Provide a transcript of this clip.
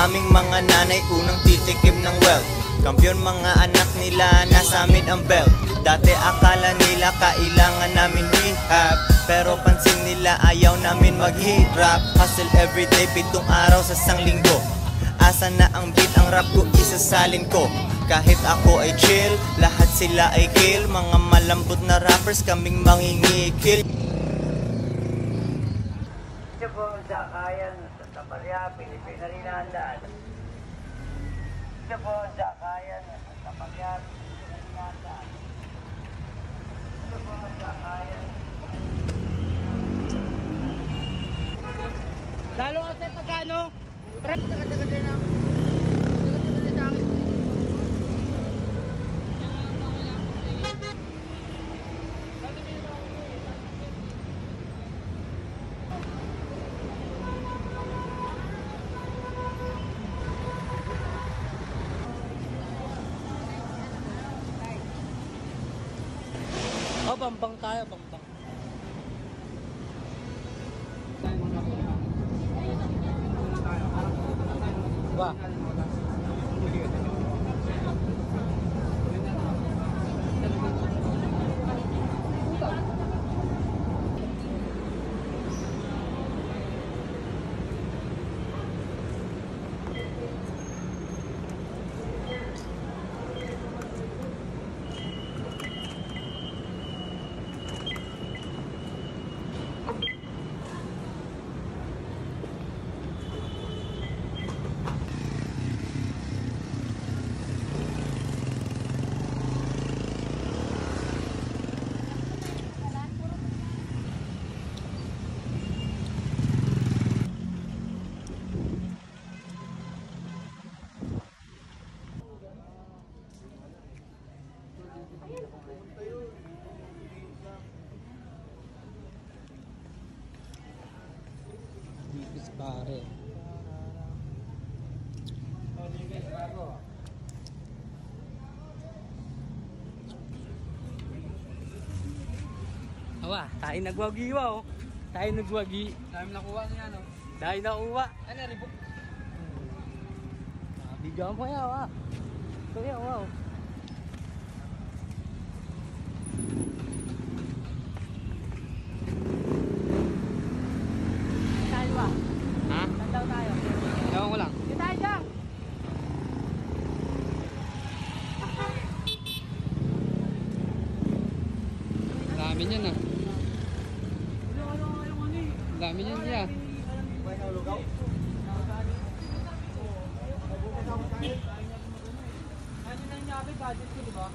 aming mga nanay unang titikim ng wealth. Kampiyon mga anak nila, nasa amin ang belt. Dati akala nila kailangan namin rehab, pero pansin nila ayaw namin maghirap. Hustle everyday, 7 araw sa isang linggo. Asa na ang beat, ang rap ko isasalin ko. Kahit ako ay chill, lahat sila ay kill. Mga malambot na rappers, kaming mangingikil. Kung sakayan sa Taparya, Pilipina rin handaan. Kung sakayan sa Taparya, Pilipina rin handaan. Kung sakayan. Lalo kasi pagkano? Oh, bambang tayo, bambang. Ba? Bibis pare. Awa, tayo nagwagiwa oh. Tayo nagwagi. Tayo nakuha niya no. Tayo nakuha. Ano ribok? Bigyan mo yan ah. Ito yan wow. Tayo ba? Ha? Tandaw tayo. Ewan ko lang. Dito tayo dyan. Dami niyan ah. Dami niyan niya. Ano na niya, budget ko, di ba?